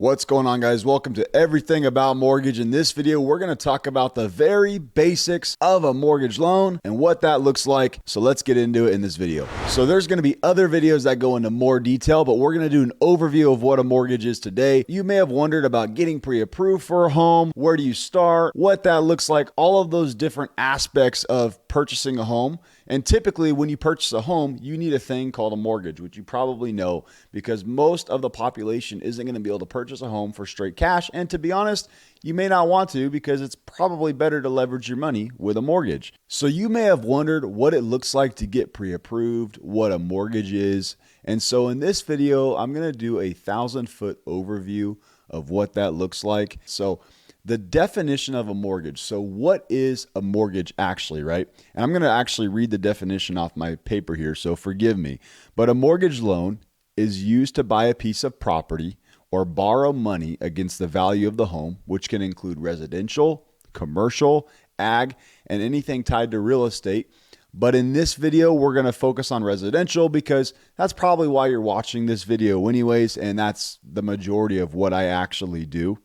What's going on, guys? Welcome to Everything About Mortgage. In this video, we're going to talk about the very basics of a mortgage loan and what that looks like. So let's get into it in this video. So there's going to be other videos that go into more detail, but we're going to do an overview of what a mortgage is today. You may have wondered about getting pre-approved for a home. Where do you start? What that looks like, all of those different aspects of purchasing a home. And typically when you purchase a home, you need a thing called a mortgage, which you probably know because most of the population isn't going to be able to purchase a home for straight cash. And to be honest, you may not want to because it's probably better to leverage your money with a mortgage. So you may have wondered what it looks like to get pre-approved, what a mortgage is. And so in this video, I'm going to do a 1,000-foot overview of what that looks like. So the definition of a mortgage. So what is a mortgage actually, right? And I'm going to actually read the definition off my paper here, so forgive me. But a mortgage loan is used to buy a piece of property or borrow money against the value of the home, which can include residential, commercial, ag, and anything tied to real estate. But in this video, we're going to focus on residential because that's probably why you're watching this video anyways, and that's the majority of what I actually do.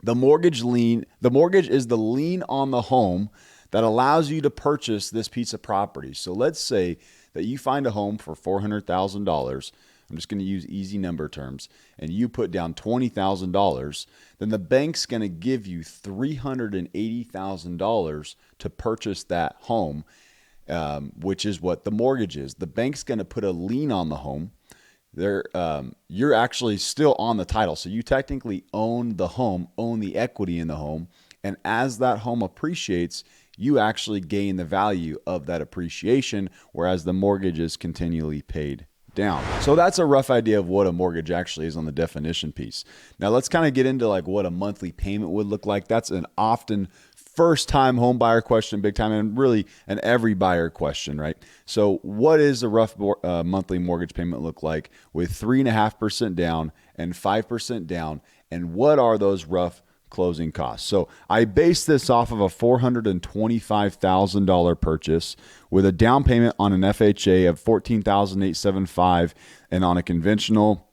The mortgage is the lien on the home that allows you to purchase this piece of property. So let's say that you find a home for $400,000. I'm just going to use easy number terms, and you put down $20,000. Then the bank's going to give you $380,000 to purchase that home, which is what the mortgage is. The bank's going to put a lien on the home. You're actually still on the title. So you technically own the home, own the equity in the home. And as that home appreciates, you actually gain the value of that appreciation, whereas the mortgage is continually paid down. So that's a rough idea of what a mortgage actually is on the definition piece. Now let's kind of get into like what a monthly payment would look like. That's an often first-time home buyer question, big time, and really an every buyer question, right? So what is a rough monthly mortgage payment look like with 3.5% down and 5% down? And what are those rough closing costs? So I base this off of a $425,000 purchase with a down payment on an FHA of $14,875 and on a conventional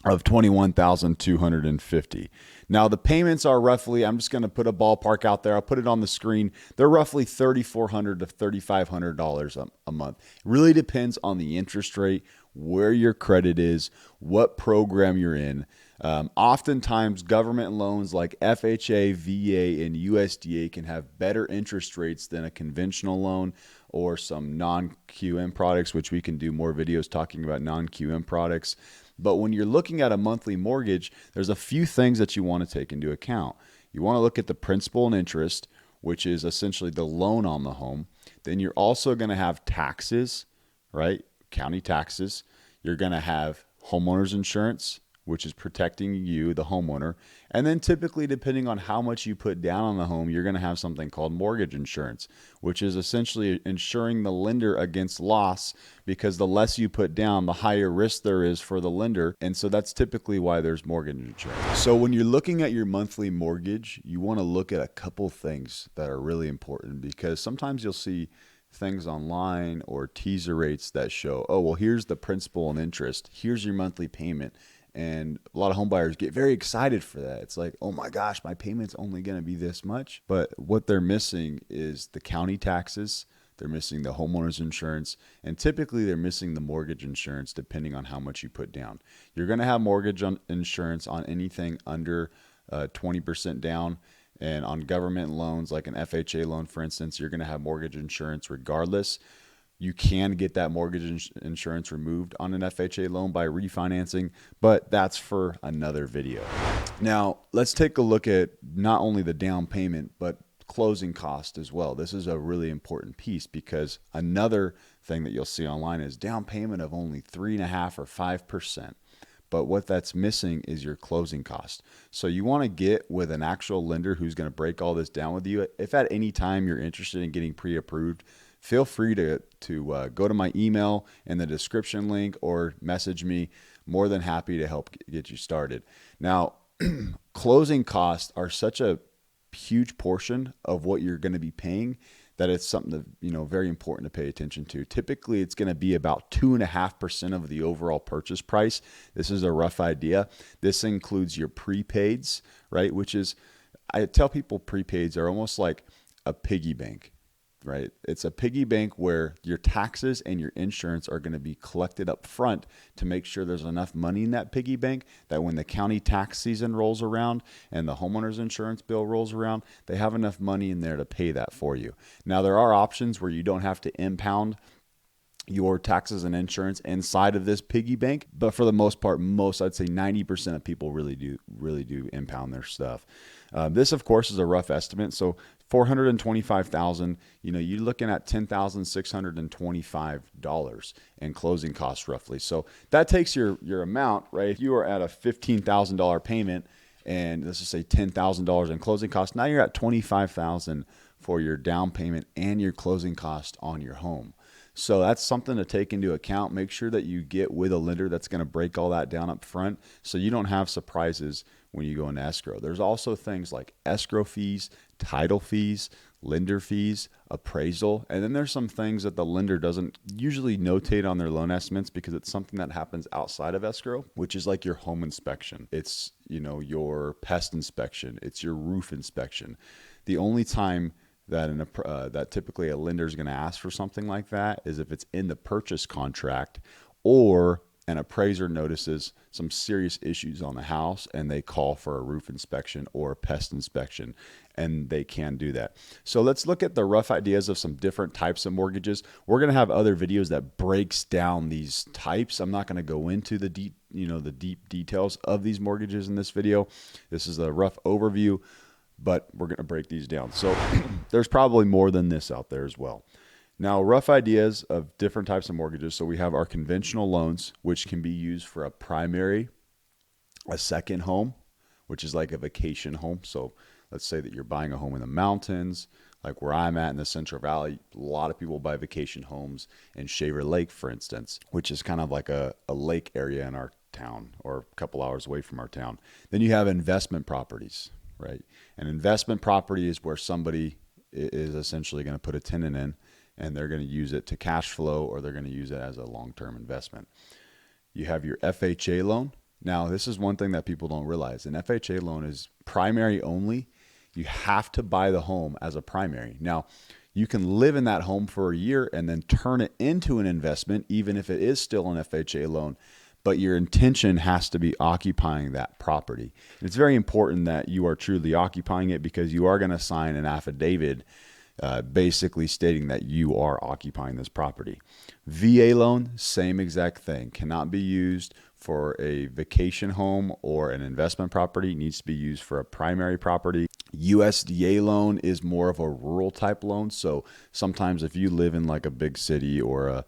of $21,250. Now the payments are roughly, I'm just going to put a ballpark out there. I'll put it on the screen. They're roughly $3,400 to $3,500 a month. It really depends on the interest rate, where your credit is, what program you're in. Oftentimes government loans like FHA, VA, and USDA can have better interest rates than a conventional loan or some non-QM products, which we can do more videos talking about non-QM products. But when you're looking at a monthly mortgage, there's a few things that you want to take into account. You want to look at the principal and interest, which is essentially the loan on the home. Then you're also going to have taxes, right? County taxes. You're going to have homeowner's insurance, which is protecting you, the homeowner. And then typically, depending on how much you put down on the home, you're going to have something called mortgage insurance, which is essentially insuring the lender against loss, because the less you put down, the higher risk there is for the lender. And so that's typically why there's mortgage insurance. So when you're looking at your monthly mortgage, you want to look at a couple things that are really important, because sometimes you'll see things online or teaser rates that show, oh, well, here's the principal and interest, here's your monthly payment. And a lot of home buyers get very excited for that. It's like, oh my gosh, my payment's only going to be this much. But what they're missing is the county taxes. They're missing the homeowner's insurance. And typically they're missing the mortgage insurance depending on how much you put down. You're going to have mortgage insurance on anything under 20% down. And on government loans, like an FHA loan, for instance, you're going to have mortgage insurance regardless. You can get that mortgage insurance removed on an FHA loan by refinancing, but that's for another video. Now, let's take a look at not only the down payment, but closing cost as well. This is a really important piece, because another thing that you'll see online is down payment of only 3.5% or 5%. But what that's missing is your closing cost. So you want to get with an actual lender who's going to break all this down with you. If at any time you're interested in getting pre-approved, feel free to go to my email in the description link or message me. More than happy to help get you started. Now, closing costs are such a huge portion of what you're going to be paying that it's something that, very important to pay attention to. Typically, it's going to be about 2.5% of the overall purchase price. This is a rough idea. This includes your prepaids, right? Which is, I tell people prepaids are almost like a piggy bank, right? It's a piggy bank where your taxes and your insurance are going to be collected up front to make sure there's enough money in that piggy bank that when the county tax season rolls around and the homeowner's insurance bill rolls around, they have enough money in there to pay that for you. Now, there are options where you don't have to impound your taxes and insurance inside of this piggy bank, but for the most part, I'd say 90% of people really do impound their stuff. This, of course, is a rough estimate. So 425,000, you're looking at $10,625 in closing costs roughly. So that takes your amount, right? If you are at a $15,000 payment and let's just say $10,000 in closing costs, now you're at $25,000 for your down payment and your closing cost on your home. So that's something to take into account. Make sure that you get with a lender that's going to break all that down up front so you don't have surprises when you go into escrow. There's also things like escrow fees, title fees, lender fees, appraisal, and then there's some things that the lender doesn't usually notate on their loan estimates because it's something that happens outside of escrow, which is like your home inspection. It's, your pest inspection. It's your roof inspection. The only time that typically a lender is going to ask for something like that is if it's in the purchase contract or an appraiser notices some serious issues on the house and they call for a roof inspection or a pest inspection, and they can do that. So let's look at the rough ideas of some different types of mortgages. We're going to have other videos that breaks down these types. I'm not going to go into the deep details of these mortgages in this video. This is a rough overview, but we're going to break these down. So there's probably more than this out there as well. Now, rough ideas of different types of mortgages. So we have our conventional loans, which can be used for a primary, a second home, which is like a vacation home. So let's say that you're buying a home in the mountains, like where I'm at in the Central Valley. A lot of people buy vacation homes in Shaver Lake, for instance, which is kind of like a lake area in our town or a couple hours away from our town. Then you have investment properties, right? An investment property is where somebody is essentially going to put a tenant in and they're going to use it to cash flow or they're going to use it as a long-term investment. You have your FHA loan. Now, this is one thing that people don't realize. An FHA loan is primary only. You have to buy the home as a primary. Now, you can live in that home for a year and then turn it into an investment, even if it is still an FHA loan. But your intention has to be occupying that property. It's very important that you are truly occupying it because you are going to sign an affidavit basically stating that you are occupying this property. VA loan, same exact thing. Cannot be used for a vacation home or an investment property. It needs to be used for a primary property. USDA loan is more of a rural type loan. So sometimes if you live in like a big city or a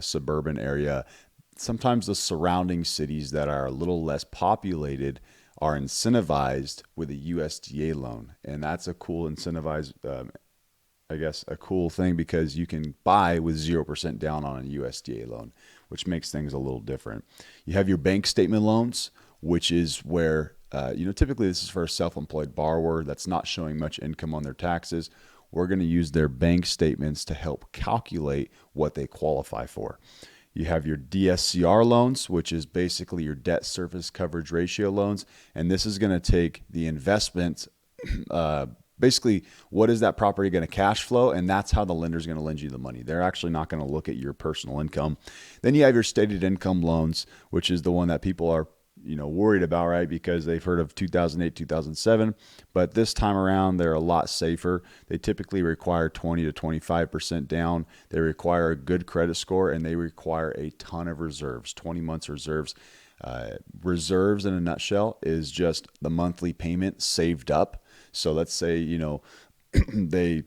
suburban area, sometimes the surrounding cities that are a little less populated are incentivized with a USDA loan. And that's a cool incentivized, a cool thing because you can buy with 0% down on a USDA loan, which makes things a little different. You have your bank statement loans, which is where, typically this is for a self-employed borrower that's not showing much income on their taxes. We're going to use their bank statements to help calculate what they qualify for. You have your DSCR loans, which is basically your debt service coverage ratio loans. And this is going to take the investment, basically what is that property going to cash flow? And that's how the lender is going to lend you the money. They're actually not going to look at your personal income. Then you have your stated income loans, which is the one that people are worried about, right? Because they've heard of 2008, 2007, but this time around, they're a lot safer. They typically require 20 to 25% down. They require a good credit score and they require a ton of reserves, 20 months reserves. Reserves in a nutshell is just the monthly payment saved up. So let's say, they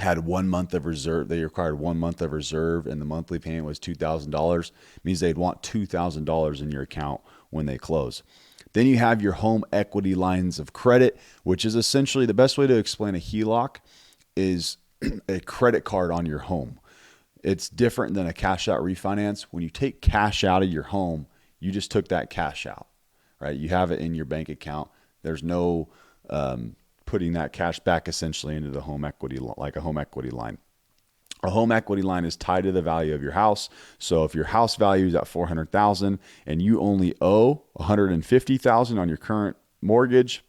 had 1 month of reserve. They required 1 month of reserve and the monthly payment was $2,000. Means they'd want $2,000 in your account when they close. Then you have your home equity lines of credit, which is essentially the best way to explain a HELOC is a credit card on your home. It's different than a cash out refinance. When you take cash out of your home, you just took that cash out, right? You have it in your bank account. There's no putting that cash back essentially into the home equity, like a home equity line. A home equity line is tied to the value of your house. So if your house value is at $400,000 and you only owe $150,000 on your current mortgage,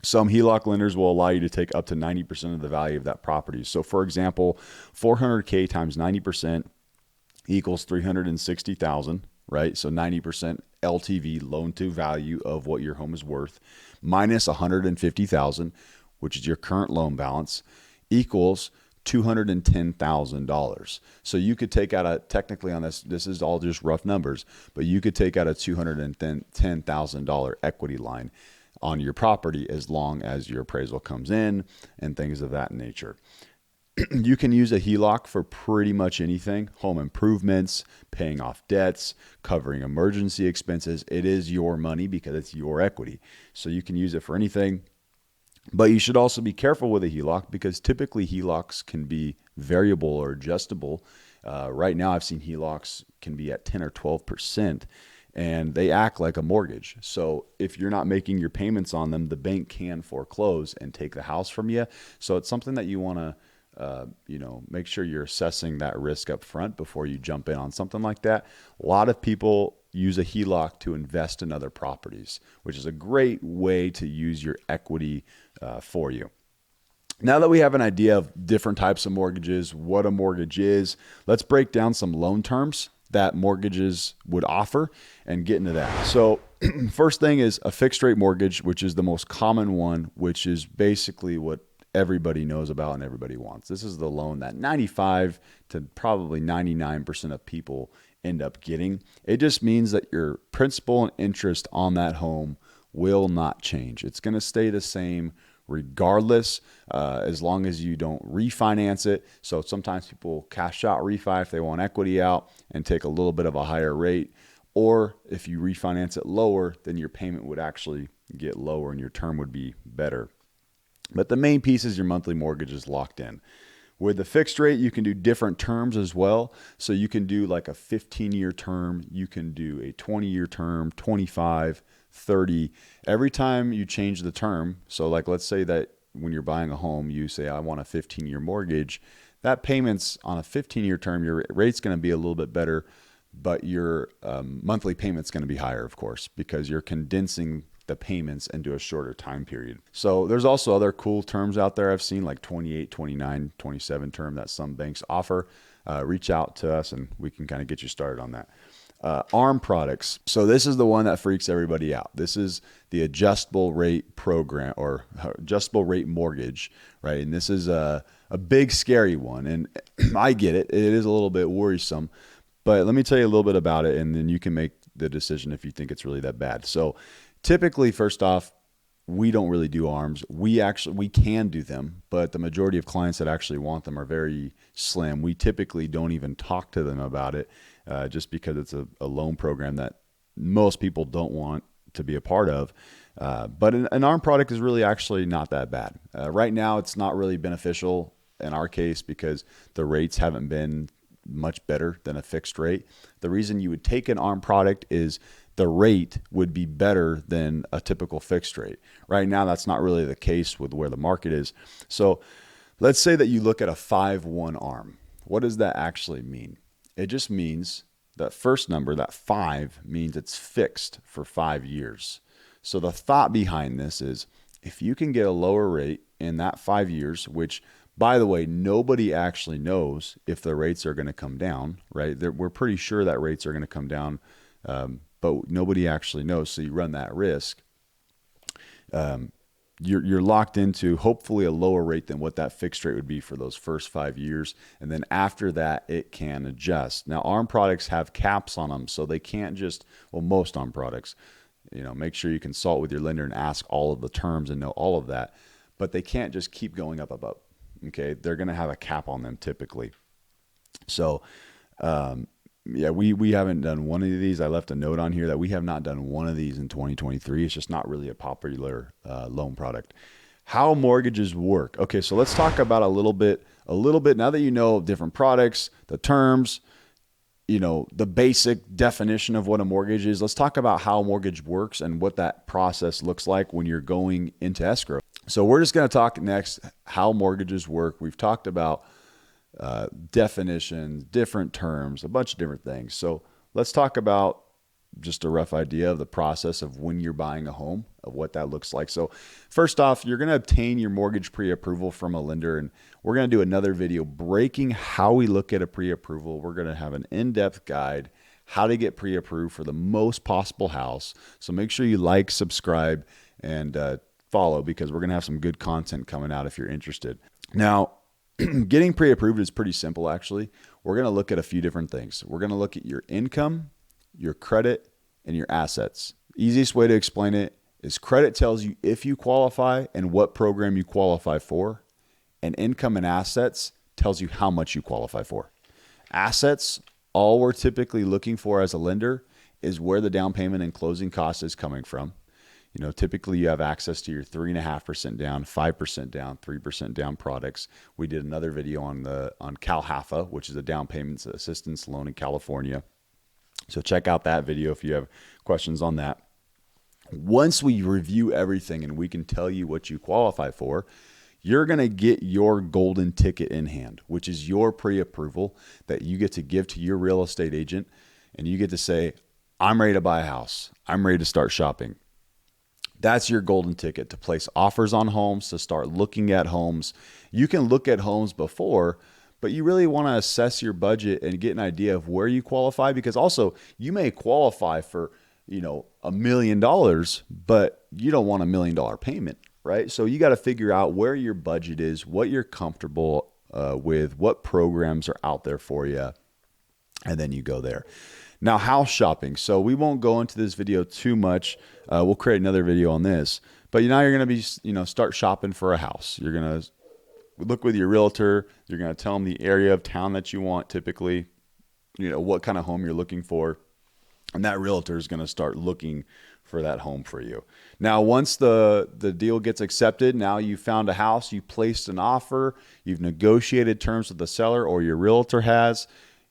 some HELOC lenders will allow you to take up to 90% of the value of that property. So for example, 400K times 90% equals 360,000, right? So 90% LTV, loan to value of what your home is worth, minus 150,000, which is your current loan balance, equals $210,000. So you could take out technically on this is all just rough numbers, but you could take out a $210,000 equity line on your property as long as your appraisal comes in and things of that nature. You can use a HELOC for pretty much anything: home improvements, paying off debts, covering emergency expenses. It is your money because it's your equity. So you can use it for anything. But you should also be careful with a HELOC because typically HELOCs can be variable or adjustable. Right now I've seen HELOCs can be at 10 or 12%, and they act like a mortgage. So if you're not making your payments on them, the bank can foreclose and take the house from you. So it's something that you want to make sure you're assessing that risk up front before you jump in on something like that. A lot of people use a HELOC to invest in other properties, which is a great way to use your equity for you. Now that we have an idea of different types of mortgages, what a mortgage is, let's break down some loan terms that mortgages would offer and get into that. So first thing is a fixed rate mortgage, which is the most common one, which is basically what everybody knows about and everybody wants. This is the loan that 95 to probably 99% of people end up getting. It just means that your principal and interest on that home will not change. It's going to stay the same regardless, as long as you don't refinance it. So sometimes people cash out refi if they want equity out and take a little bit of a higher rate. Or if you refinance it lower, then your payment would actually get lower and your term would be better. But the main piece is your monthly mortgage is locked in. With the fixed rate, you can do different terms as well. So you can do like a 15-year term. You can do a 20-year term, 25, 30. Every time you change the term, so like let's say that when you're buying a home, you say, I want a 15-year mortgage. That payments on a 15-year term, your rate's going to be a little bit better, but your monthly payment's going to be higher, of course, because you're condensing the payments into a shorter time period. So there's also other cool terms out there I've seen, like 28, 29, 27 term that some banks offer. Reach out to us and we can kind of get you started on that. ARM products. So this is the one that freaks everybody out. This is the adjustable rate program or adjustable rate mortgage, right? And this is a big scary one. And I get it. It is a little bit worrisome, but let me tell you a little bit about it and then you can make the decision if you think it's really that bad. So typically, first off, we don't really do ARMs. We can do them, but the majority of clients that actually want them are very slim. We typically don't even talk to them about it just because it's a loan program that most people don't want to be a part of. But an ARM product is really actually not that bad. Right now, it's not really beneficial in our case because the rates haven't been much better than a fixed rate. The reason you would take an ARM product is the rate would be better than a typical fixed rate. Right now, that's not really the case with where the market is. So let's say that you look at a 5-1 ARM. What does that actually mean? It just means that first number, that 5, means it's fixed for 5 years. So the thought behind this is if you can get a lower rate in that 5 years, which by the way, nobody actually knows if the rates are going to come down, right? We're pretty sure that rates are going to come down, but nobody actually knows. So you run that risk. You're locked into hopefully a lower rate than what that fixed rate would be for those first 5 years. And then after that, it can adjust. Now, ARM products have caps on them, so they can't just, well, most ARM products, make sure you consult with your lender and ask all of the terms and know all of that. But they can't just keep going up above. Okay, they're going to have a cap on them typically. So, we haven't done one of these. I left a note on here that we have not done one of these in 2023. It's just not really a popular loan product. How mortgages work. Okay, so let's talk about a little bit. Now that you know different products, the terms, the basic definition of what a mortgage is. Let's talk about how a mortgage works and what that process looks like when you're going into escrow. So we're just going to talk next how mortgages work. We've talked about definitions, different terms, a bunch of different things. So let's talk about just a rough idea of the process of when you're buying a home, of what that looks like. So first off, you're going to obtain your mortgage pre-approval from a lender, and we're going to do another video breaking how we look at a pre-approval. We're going to have an in-depth guide how to get pre-approved for the most possible house. So make sure you like, subscribe, and follow, because we're going to have some good content coming out if you're interested. Now, getting pre-approved is pretty simple, actually. We're going to look at a few different things. We're going to look at your income, your credit, and your assets. Easiest way to explain it is credit tells you if you qualify and what program you qualify for, and income and assets tells you how much you qualify for. Assets, all we're typically looking for as a lender is where the down payment and closing cost is coming from. You know, typically you have access to your 3.5% down, 5% down, 3% down products. We did another video on CalHAFA, which is a down payments assistance loan in California. So check out that video if you have questions on that. Once we review everything and we can tell you what you qualify for, you're going to get your golden ticket in hand, which is your pre-approval that you get to give to your real estate agent. And you get to say, I'm ready to buy a house. I'm ready to start shopping. That's your golden ticket to place offers on homes, to start looking at homes. You can look at homes before, but you really want to assess your budget and get an idea of where you qualify, because also you may qualify for, $1 million, but you don't want $1 million payment, right? So you got to figure out where your budget is, what you're comfortable with, what programs are out there for you, and then you go there. Now, house shopping. So we won't go into this video too much. We'll create another video on this. But now you're going to be, start shopping for a house. You're going to look with your realtor. You're going to tell them the area of town that you want, typically, what kind of home you're looking for. And that realtor is going to start looking for that home for you. Now, once the deal gets accepted, now you found a house, you placed an offer, you've negotiated terms with the seller or your realtor has.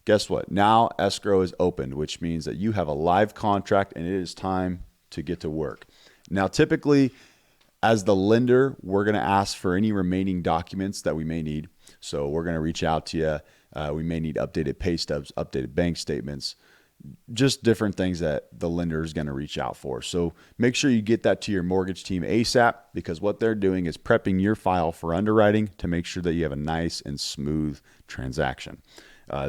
Guess what? Now escrow is opened, which means that you have a live contract and it is time to get to work. Now, typically, as the lender, we're going to ask for any remaining documents that we may need. So we're going to reach out to you. We may need updated pay stubs, updated bank statements, just different things that the lender is going to reach out for. So make sure you get that to your mortgage team ASAP, because what they're doing is prepping your file for underwriting to make sure that you have a nice and smooth transaction.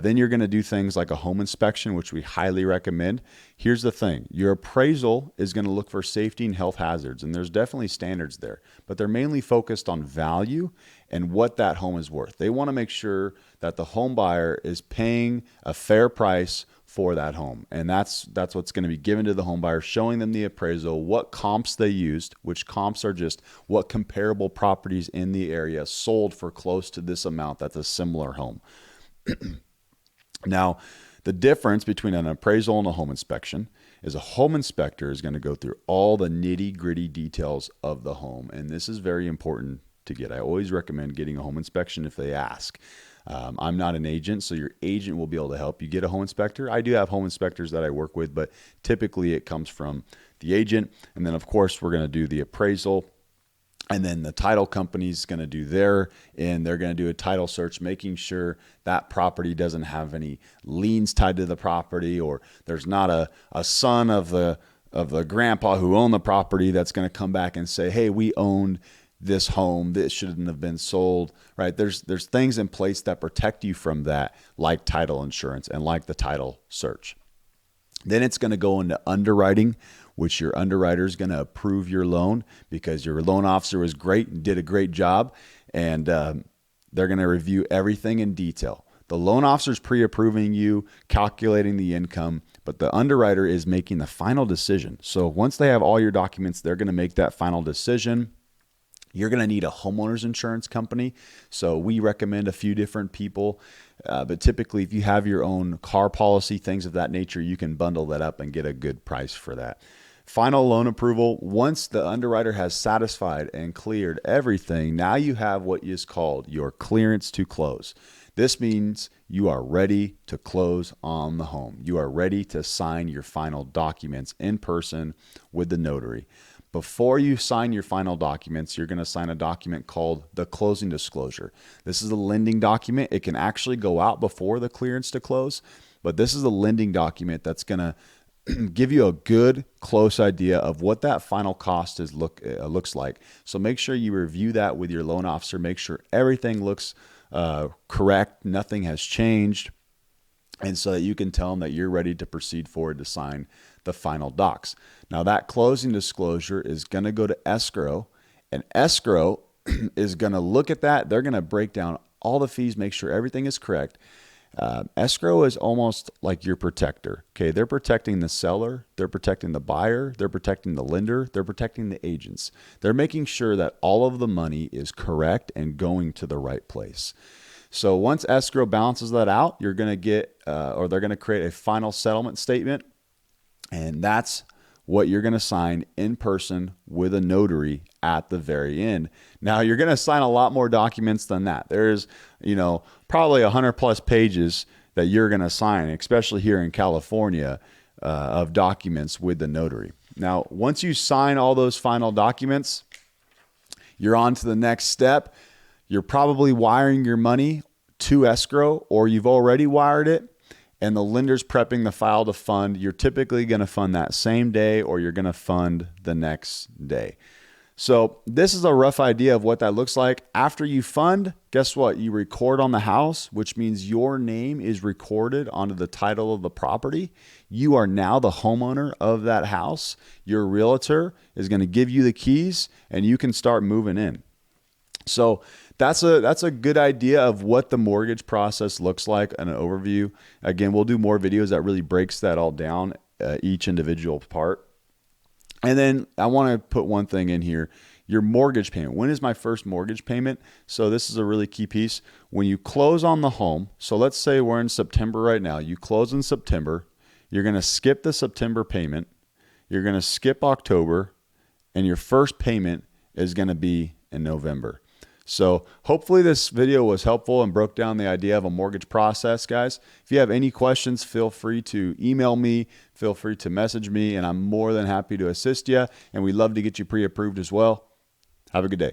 Then you're going to do things like a home inspection, which we highly recommend. Here's the thing. Your appraisal is going to look for safety and health hazards, and there's definitely standards there, but they're mainly focused on value and what that home is worth. They want to make sure that the home buyer is paying a fair price for that home. And that's what's going to be given to the home buyer, showing them the appraisal, what comps they used, which comps are just what comparable properties in the area sold for close to this amount that's a similar home. Now, the difference between an appraisal and a home inspection is a home inspector is going to go through all the nitty-gritty details of the home. And this is very important to get. I always recommend getting a home inspection if they ask. I'm not an agent, so your agent will be able to help you get a home inspector. I do have home inspectors that I work with, but typically it comes from the agent. And then, of course, we're going to do the appraisal. And then the title company is going to do they're going to do a title search, making sure that property doesn't have any liens tied to the property, or there's not a son of the grandpa who owned the property that's going to come back and say, hey, we owned this home, this shouldn't have been sold, right? There's things in place that protect you from that, like title insurance and like the title search. Then it's going to go into underwriting, which your underwriter is going to approve your loan because your loan officer was great and did a great job, and they're going to review everything in detail. The loan officer is pre-approving you, calculating the income, but the underwriter is making the final decision. So once they have all your documents, they're going to make that final decision. You're going to need a homeowner's insurance company. So we recommend a few different people. But typically, if you have your own car policy, things of that nature, you can bundle that up and get a good price for that. Final loan approval. Once the underwriter has satisfied and cleared everything, now you have what is called your clearance to close. This means you are ready to close on the home. You are ready to sign your final documents in person with the notary. before you sign your final documents, you're going to sign a document called the closing disclosure. This is a lending document. It can actually go out before the clearance to close, but this is a lending document that's going to give you a good, close idea of what that final cost looks like. So make sure you review that with your loan officer. Make sure everything looks correct, nothing has changed, and so that you can tell them that you're ready to proceed forward to sign the final docs. Now that closing disclosure is going to go to escrow, and escrow is going to look at that. They're going to break down all the fees, make sure everything is correct. Escrow is almost like your protector. Okay, they're protecting the seller, they're protecting the buyer, they're protecting the lender, they're protecting the agents. They're making sure that all of the money is correct and going to the right place. So once escrow balances that out, you're going to get, or they're going to create a final settlement statement, and that's what you're going to sign in person with a notary at the very end. Now you're going to sign a lot more documents than that. There's, probably 100+ pages that you're going to sign, especially here in California, of documents with the notary. Now, once you sign all those final documents, you're on to the next step. You're probably wiring your money to escrow, or you've already wired it, and the lender's prepping the file to fund. You're typically going to fund that same day, or you're going to fund the next day. So this is a rough idea of what that looks like. After you fund, guess what? You record on the house, which means your name is recorded onto the title of the property. You are now the homeowner of that house. Your realtor is going to give you the keys, and you can start moving in. So that's a good idea of what the mortgage process looks like, an overview. Again, we'll do more videos that really breaks that all down, each individual part. And then I want to put one thing in here, your mortgage payment. When is my first mortgage payment? So this is a really key piece. When you close on the home, so let's say we're in September right now. You close in September. You're going to skip the September payment. You're going to skip October. And your first payment is going to be in November. So hopefully this video was helpful and broke down the idea of a mortgage process, guys. If you have any questions, feel free to email me, feel free to message me, and I'm more than happy to assist you. And we'd love to get you pre-approved as well. Have a good day.